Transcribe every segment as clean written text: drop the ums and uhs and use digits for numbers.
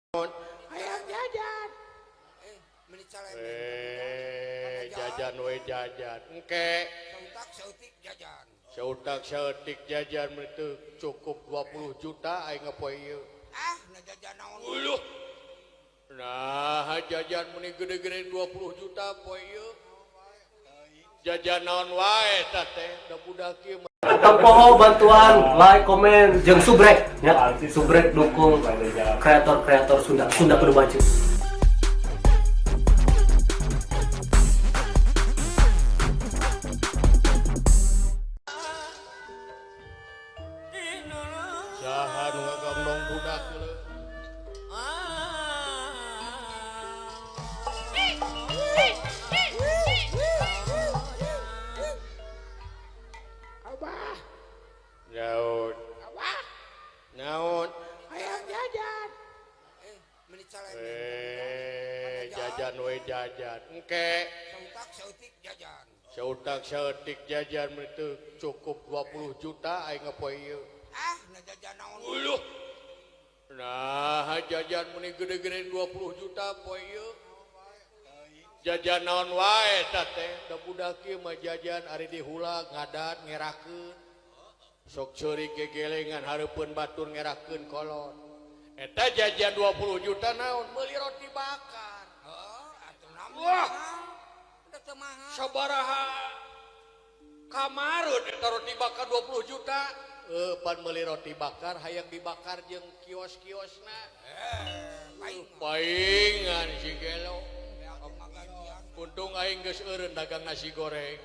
Hayang jajan. Jajan we jajan. Engke. Jajan. Sautak saeutik jajan itu cukup 20 juta aing ngapoe ieu. Na jajan naon? Uluh. Nah, jajan meni gede-gede 20 juta poe ieu. Jajan naon wae tah teh, da budak ieu. Poho bantuan like, komen, jeung subrek ya. Subrek dukung kreator-kreator Sunda kudu maju. Saha nu ngagondong budak leuh. Abah, Naon? abah, Naon? hayang jajan. Jajan we jajan. Engke. Jajan. Sautak saeutik jajan itu cukup 20 juta aing ngapoe ieu. Na jajan naon? Uluh. Nah, jajan meni gede-gede 20 juta poe ieu. Jajan naon wae tah teh, da budak ieu mah jajan ari dihula ngadat ngerakeun. Sok ceurik gegelengan hareupeun batur ngerakeun kolot. Eta jajan 20 juta naon? Meuli roti bakar. Atuh namun. Wah. Udah teu mahal. Sabaraha kamareun eta roti bakar 20 juta. Pan meuli roti bakar hayang dibakar jeung kios-kiosna. Paingan si gelo. Untung aing geus eureun dagang nasi goreng.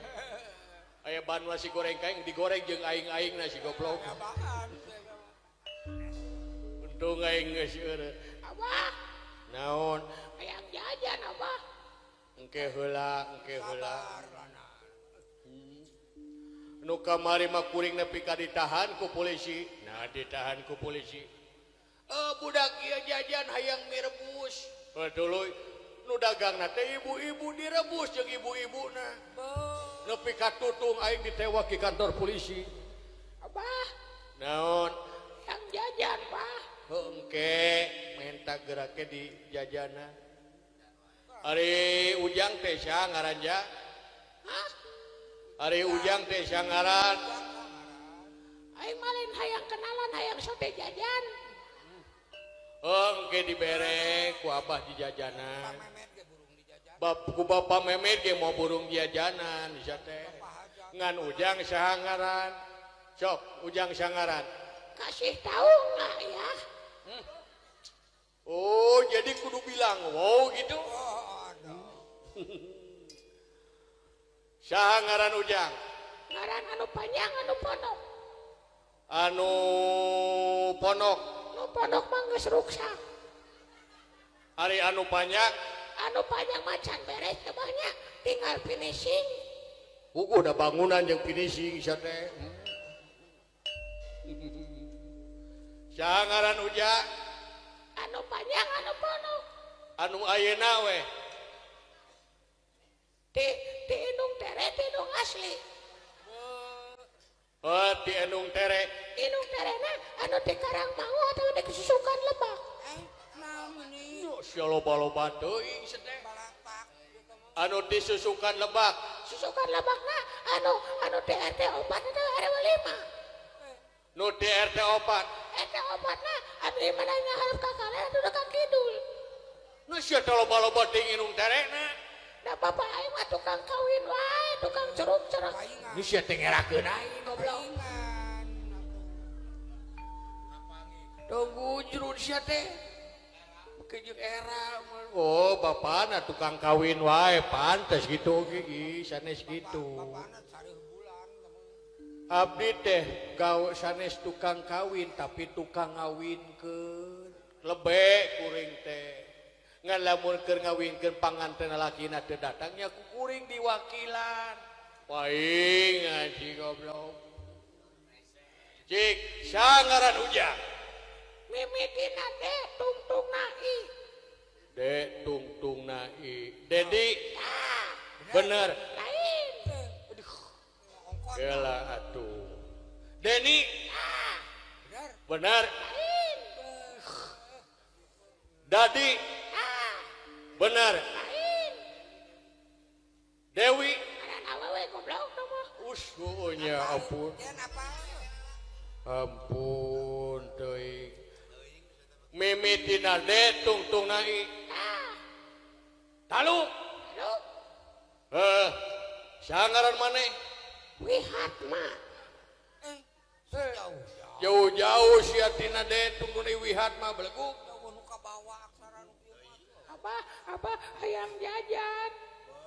Aya bahan nasi goreng kaing digoreng jeung aing-aing nasi goblok. Untung aing geus eureun. Abah, Naon? hayang jajan abah. Engke heula, engke heula. Nu kamari mah kuring nepi ka ditahan ku polisi. Nah, ditahan ku polisi. Budak ieu jajan hayang mirebus. Tuluy nu dagangna teh ibu-ibu direbus jeung ibu-ibuna. Nepi ka tutung aing ditewak ke kantor polisi. Abah, Naon? hayang jajan, Pak. Engke menta gerake di jajana. Ari Ujang teh sia ngaranja. Hah? Ari Ujang teh sia ngaran. Aing malin hayang kenalan hayang sote jajan. Engke dibere ku abah di jajanan. Ku Bapak Memet ge mau burung di jajanan sia teh. Ngan Ujang saha ngaran? Sok, Ujang saha ngaran? Kasih tahu nggak ya? Oh, jadi kudu bilang wow gitu. Saha ngaran Ujang? Ngaran anu panjang anu ponok. Anu ponok. Anu ponok mah geus ruksak. Ari anu panjang. Anu panjang macan beres teh banyak, tinggal finishing. Udah bangunan yang finishing sia teh. Saha ngaran Ujang? Anu panjang anu ponok. Anu ayeuna we. Ti indung tere ti indung asli. Ti Endung Tere. Indung terena anu di Karangmangu atau di Kesusukan Lebak. Sia loba-loba teuing teh. Anu disusukan Lebak. Susukan Lebakna anu di RT 4 atau RW 5. Nu di RT 4. RT 4 na abdi mana ngarep ka kanan atuh ka kidul. Nu sia teh loba-loba teuing Endung Terena. Da bapak aing mah tukang kawin wae, tukang ceruk-ceruk. Nu sia teh ngerakeun aing goblok. Tunggu jurun sia teh. Kejeuk era. Oh, bapana tukang kawin wae, pantes gitu oge sanes gitu. Abdi teh gawe sanes tukang kawin tapi tukang ngawinkeun. Lebe kuring teh. Ngan lamun keur ngawinkeun panganten lalakina teu datangnya ku kuring diwakilan. Paingan si goblok. Cik, sangaran Ujang. Mimitina teh tungtung nai. De tungtung nai. Dedi. Tah, Bener. lain. Gela atuh. Deni. Tah, Bener. lain. Dadi Ah, bener lain. Dewi Ada awewe goblok tuh mah. usunya ampun Jen apa? ampun teuing mimitina de tungtung nai Ah, talu lu sangaran maneh wihat mah. Jauh. jauh-jauh sia tina de tungtung nai wihat mah belegu Jauh nu ka bawah aksara nu kieu mah. Apa hayang jajan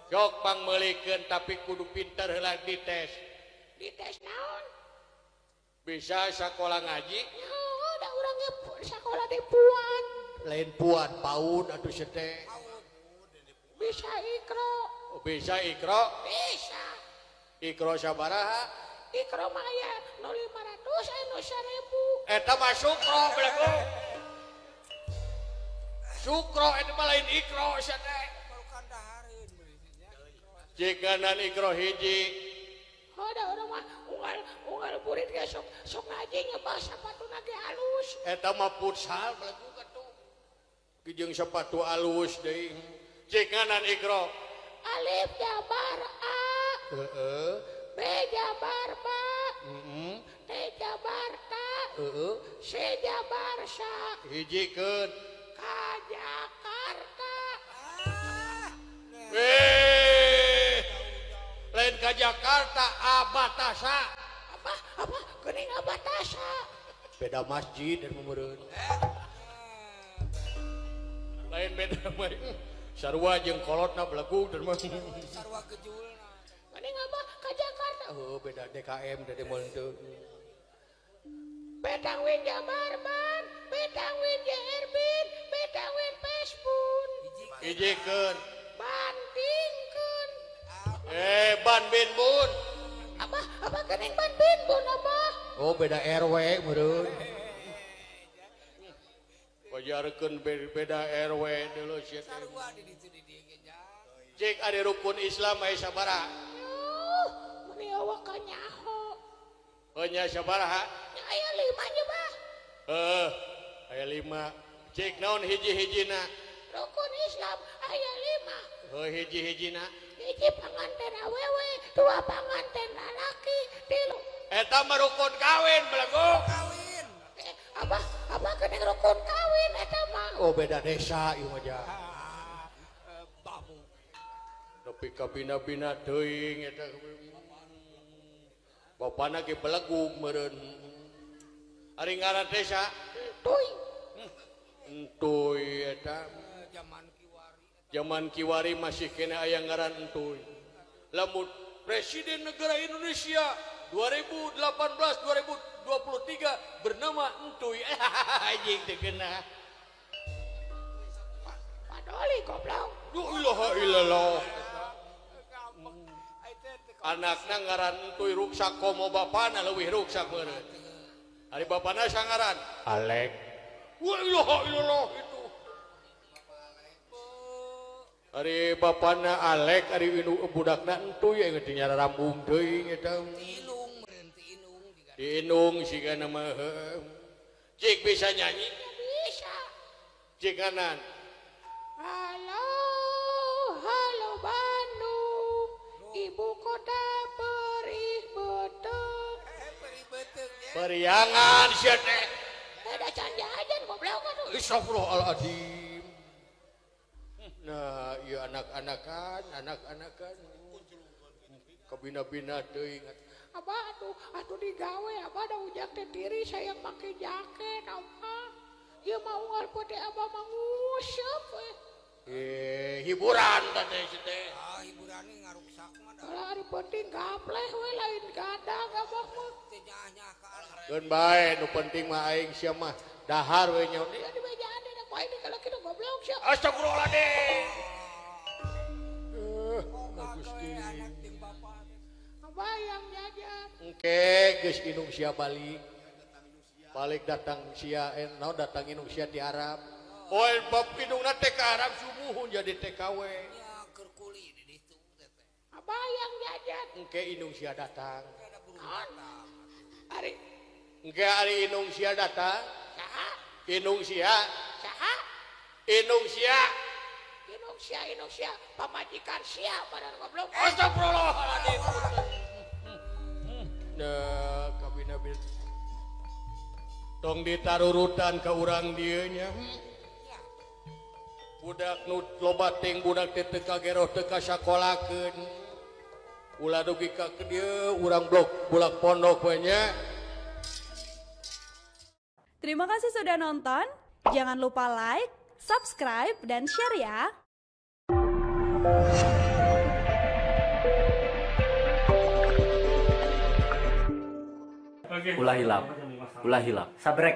sok pangmeulikeun tapi kudu pinter heula dites di tes naon? bisa sakola ngaji Ya, ada orangnya sekolah di Puan. lain puan paun atuh sete Bisa ikro, bisa ikro bisa. ikro sabaraha Ikro mah ya 500 anu 1000. eta mah sukro belegu sukro eta mah lain ikro sete Baru kandahareun beulisinya. jikanan ikro hiji Ada orang mah unggal burit ge sok ngaji nya bahasa patuna ge halus. eta mah futsal belegu katuh jeung sepatu alus deui jikanan ikro Alif jabar A, heeh B jabar ba, heeh T jabar ta, heeh C jabar sa, hijikeun K Jakarta. lain ka Jakarta abatasa Apa geuning abatasa. beda masjid dan memereun lain beda mah sarua jeung kolotna belegug dan mah Sarua gejulna. Geuning apa ka Jakarta. oh beda DKM dari mun teu Betang win jabarban, betang win jerbin, betang win pespun. hijikeun Bantingkeun. ban bin bun Apa geuning ban bin bun apa? oh beda RW meureun pajarkeun beda RW deuleu sia teh Sarua di ditu di dieu ge ja. cek ade rukun Islam aya sabaraha Yuh, meni awak ka nyaho. nya sabaraha Nya aya 5 nya bah. aya 5 cek naon hiji-hijina Rukun Islam aya hiji-hijina 5. Hiji panganten awewe, 2 panganten lalaki, 3. eta mah rukun kawin belegu Kawin. Apa geuning rukun kawin eta mah? oh beda desa ieu mah ja Babu. tapi ka bina-bina teuing eta bapana ge belegug meureun ari ngaran desa Tuy. entuy eta Zaman kiwari. zaman kiwari masih kena aya ngaran entuy lamun presiden negara Indonesia 2018 2023 bernama entuy anjing teu geuna Padoli goblok. la ilaha illallah Gampang. Ai teh teu anakna ngaran entuy ruksak komo bapana leuwih ruksak meureun ari bapana sangaran Alek wa ilaha illallah itu ari bapana Alek ari budakna entuy aya teu nyara rambung teuing eta inung meureun ti inung diga. diinung sigana mah cik bisa nyanyi Bisa. cikanan Halo Bandung, ibu kota perih beteng. Beri beuteung ge. periangan sia teh Ada canjajan goblok atuh. Astagfirullahaladzim. Nah, iya anak-anakan kabina-bina teuing. Apa atuh digawe apa ada ujak teh diri saya pakai jaket apa. Ieu mah unggal peuting abah manguseup we. Hiburan teh teh. Hiburan ini ngaruksak mah dah. Kalau hari penting gapleh we lain gadang abah mah. Teu nyah-nyah ka anak. Keun bae nu penting mah aing sia mah dahar we nyawa. Ya di bejaan deh ku aing kalau kitu goblok sia. Astagfirullahaladzim. Gusti anak jeung bapa. Apa yang jajan? Engke geus inung sia balik datang sia naon datang inung sia di Arab. Oh, bab inungna teh ka Arab sumuhun jadi TKW. Ya keur kuli di ditu teh. Apa yang jajan? Engke inung sia datang. Ada buru Naon? datang. Ari Engke ari inung sia datang. saha? Inung sia Saha? Inung sia. Indonesia pamajikan sia badan goblok. Astagfirullahaladzim. Nah, kabina bil. Tong ditarurutan ke urang dieu nya. Budak nu loba ting budak teh teu kageroh teu kasakolakeun. Ulah dugi ka dieu urang blok bulak pondok we nya. Terima kasih sudah nonton. Jangan lupa like, subscribe, dan share ya. Ulah hilap. Sabrek.